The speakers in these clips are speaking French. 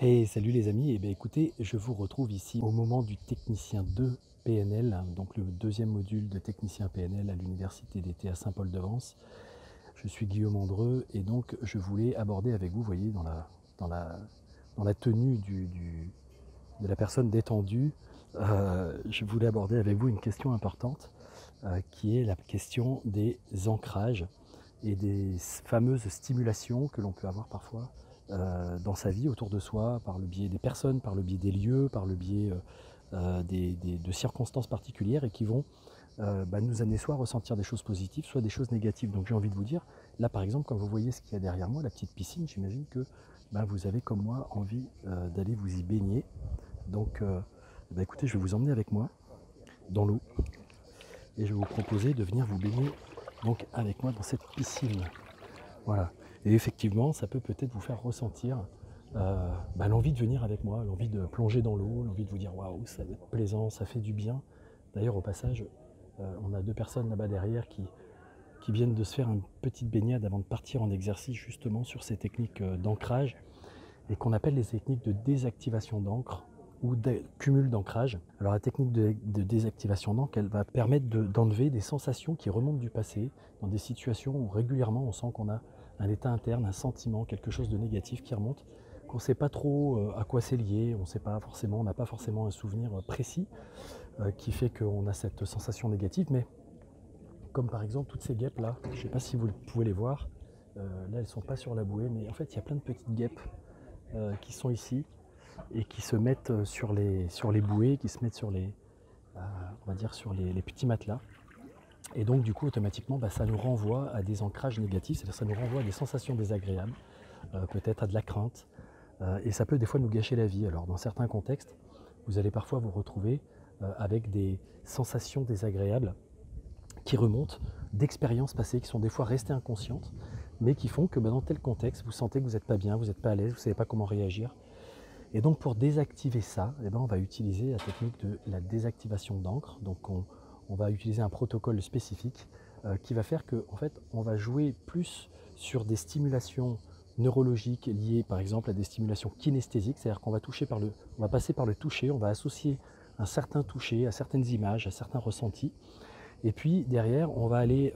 Et salut les amis, et bien écoutez, je vous retrouve ici au moment du technicien 2 PNL, donc le deuxième module de technicien PNL à l'université d'été à Saint-Paul-de-Vence. Je suis Guillaume Andreu et donc je voulais aborder avec vous, vous voyez, dans la, dans la tenue de la personne détendue, je voulais aborder avec vous une question importante qui est la question des ancrages et des fameuses stimulations que l'on peut avoir parfois dans sa vie, autour de soi, par le biais des personnes, par le biais des lieux, par le biais de circonstances particulières et qui vont nous amener soit à ressentir des choses positives, soit des choses négatives. Donc j'ai envie de vous dire, là par exemple, quand vous voyez ce qu'il y a derrière moi, la petite piscine, j'imagine que vous avez comme moi envie d'aller vous y baigner. Donc écoutez, je vais vous emmener avec moi dans l'eau et je vais vous proposer de venir vous baigner donc avec moi dans cette piscine. Voilà. Et effectivement, ça peut peut-être vous faire ressentir l'envie de venir avec moi, l'envie de plonger dans l'eau, l'envie de vous dire waouh, ça va être plaisant, ça fait du bien. D'ailleurs, au passage, on a deux personnes là-bas derrière qui viennent de se faire une petite baignade avant de partir en exercice justement sur ces techniques d'ancrage et qu'on appelle les techniques de désactivation d'encre ou de cumul d'ancrage. Alors la technique de désactivation d'encre, elle va permettre d'enlever des sensations qui remontent du passé dans des situations où régulièrement on sent qu'on a un état interne, un sentiment, quelque chose de négatif qui remonte, qu'on ne sait pas trop à quoi c'est lié, on n'a pas forcément un souvenir précis qui fait qu'on a cette sensation négative, mais comme par exemple toutes ces guêpes là, je ne sais pas si vous pouvez les voir, là elles ne sont pas sur la bouée, mais en fait il y a plein de petites guêpes qui sont ici et qui se mettent sur les bouées, qui se mettent sur on va dire sur les petits matelas. Et donc du coup automatiquement ça nous renvoie à des ancrages négatifs, c'est-à-dire ça nous renvoie à des sensations désagréables, peut-être à de la crainte, et ça peut des fois nous gâcher la vie. Alors dans certains contextes, vous allez parfois vous retrouver avec des sensations désagréables qui remontent d'expériences passées, qui sont des fois restées inconscientes, mais qui font que dans tel contexte, vous sentez que vous n'êtes pas bien, vous n'êtes pas à l'aise, vous ne savez pas comment réagir. Et donc pour désactiver ça, on va utiliser la technique de la désactivation d'encre. Donc on va utiliser un protocole spécifique qui va faire que en fait, on va jouer plus sur des stimulations neurologiques liées par exemple à des stimulations kinesthésiques, c'est-à-dire qu'on va on va passer par le toucher, on va associer un certain toucher à certaines images, à certains ressentis. Et puis derrière, on va aller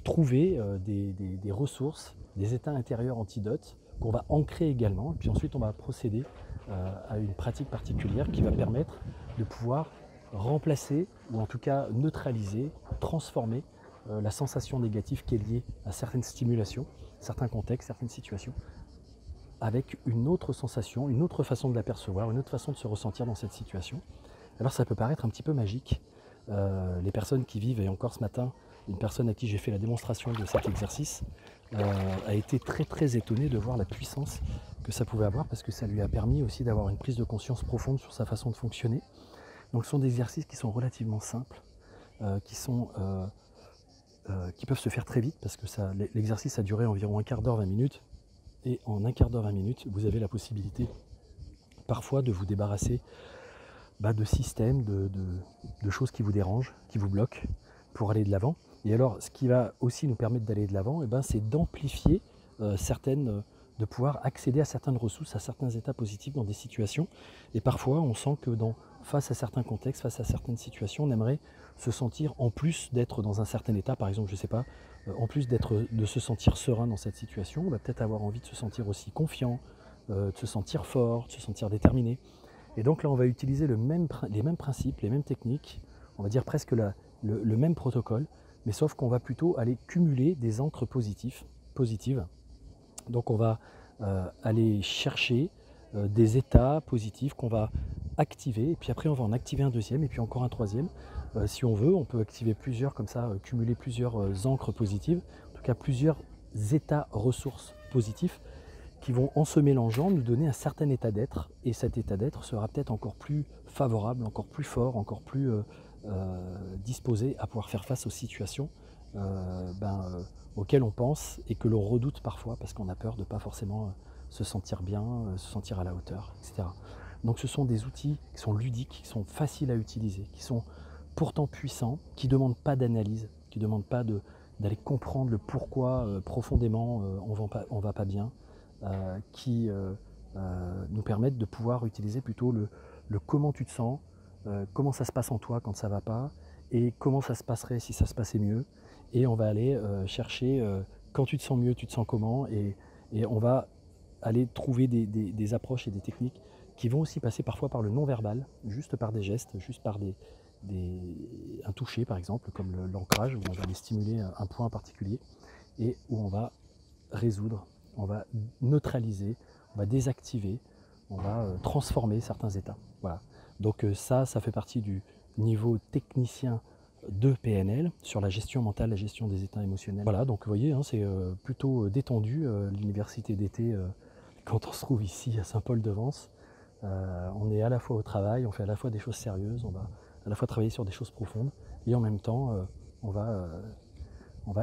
trouver des ressources, des états intérieurs antidotes qu'on va ancrer également. Et puis ensuite, on va procéder à une pratique particulière qui va permettre de pouvoir remplacer ou en tout cas neutraliser, transformer la sensation négative qui est liée à certaines stimulations, certains contextes, certaines situations, avec une autre sensation, une autre façon de l'apercevoir, une autre façon de se ressentir dans cette situation. Alors ça peut paraître un petit peu magique. Les personnes qui vivent, et encore ce matin, une personne à qui j'ai fait la démonstration de cet exercice a été très très étonnée de voir la puissance que ça pouvait avoir, parce que ça lui a permis aussi d'avoir une prise de conscience profonde sur sa façon de fonctionner. Donc ce sont des exercices qui sont relativement simples, qui peuvent se faire très vite, parce que l'exercice a duré environ un quart d'heure, 20 minutes, et en un quart d'heure, 20 minutes, vous avez la possibilité parfois de vous débarrasser de systèmes, de choses qui vous dérangent, qui vous bloquent pour aller de l'avant. Et alors, ce qui va aussi nous permettre d'aller de l'avant, c'est d'amplifier de pouvoir accéder à certaines ressources, à certains états positifs dans des situations. Et parfois, on sent que face à certains contextes, face à certaines situations, on aimerait se sentir, en plus d'être dans un certain état, par exemple, je ne sais pas, en plus de se sentir serein dans cette situation, on va peut-être avoir envie de se sentir aussi confiant, de se sentir fort, de se sentir déterminé. Et donc là, on va utiliser les mêmes principes, les mêmes techniques, on va dire presque le même protocole, mais sauf qu'on va plutôt aller cumuler des encres positives. Donc on va aller chercher des états positifs qu'on va activer, et puis après on va en activer un deuxième, et puis encore un troisième. Si on veut, on peut activer plusieurs, comme ça, cumuler plusieurs encres positives, en tout cas plusieurs états ressources positifs, qui vont, en se mélangeant, nous donner un certain état d'être, et cet état d'être sera peut-être encore plus favorable, encore plus fort, encore plus disposé à pouvoir faire face aux situations auxquelles on pense et que l'on redoute parfois parce qu'on a peur de ne pas forcément se sentir bien, se sentir à la hauteur, etc. Donc ce sont des outils qui sont ludiques, qui sont faciles à utiliser, qui sont pourtant puissants, qui ne demandent pas d'analyse, qui ne demandent pas d'aller comprendre le pourquoi profondément on va pas bien, qui nous permettent de pouvoir utiliser plutôt le comment tu te sens, comment ça se passe en toi quand ça ne va pas, et comment ça se passerait si ça se passait mieux. Et on va aller chercher quand tu te sens mieux, tu te sens comment, et on va aller trouver des approches et des techniques qui vont aussi passer parfois par le non-verbal, juste par des gestes, juste par un toucher par exemple, comme l'ancrage, où on va aller stimuler un point particulier, et où on va résoudre, on va neutraliser, on va désactiver, on va transformer certains états. Voilà. Donc ça fait partie du niveau technicien de PNL sur la gestion mentale, la gestion des états émotionnels. Voilà, donc vous voyez, hein, c'est plutôt détendu l'université d'été quand on se trouve ici à Saint-Paul-de-Vence. On est à la fois au travail, on fait à la fois des choses sérieuses, on va à la fois travailler sur des choses profondes, et en même temps on va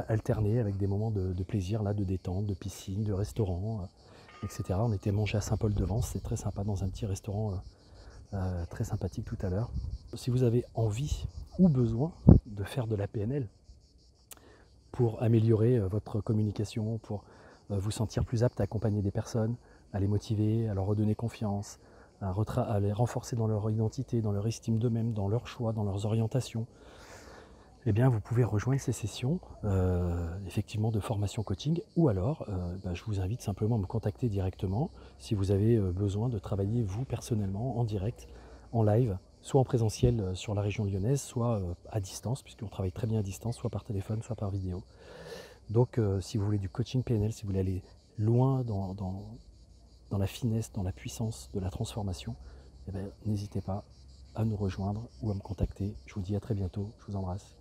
alterner avec des moments de plaisir, là, de détente, de piscine, de restaurant, etc. On était mangé à Saint-Paul-de-Vence, c'est très sympa, dans un petit restaurant très sympathique tout à l'heure. Si vous avez envie ou besoin de faire de la PNL pour améliorer votre communication, pour vous sentir plus apte à accompagner des personnes, à les motiver, à leur redonner confiance, à les renforcer dans leur identité, dans leur estime d'eux-mêmes, dans leurs choix, dans leurs orientations, eh bien, vous pouvez rejoindre ces sessions effectivement de formation coaching, ou alors je vous invite simplement à me contacter directement si vous avez besoin de travailler vous personnellement en direct, en live, soit en présentiel sur la région lyonnaise, soit à distance, puisqu'on travaille très bien à distance, soit par téléphone, soit par vidéo. Donc si vous voulez du coaching PNL, si vous voulez aller loin dans la finesse, dans la puissance de la transformation, eh bien, n'hésitez pas à nous rejoindre ou à me contacter. Je vous dis à très bientôt, je vous embrasse.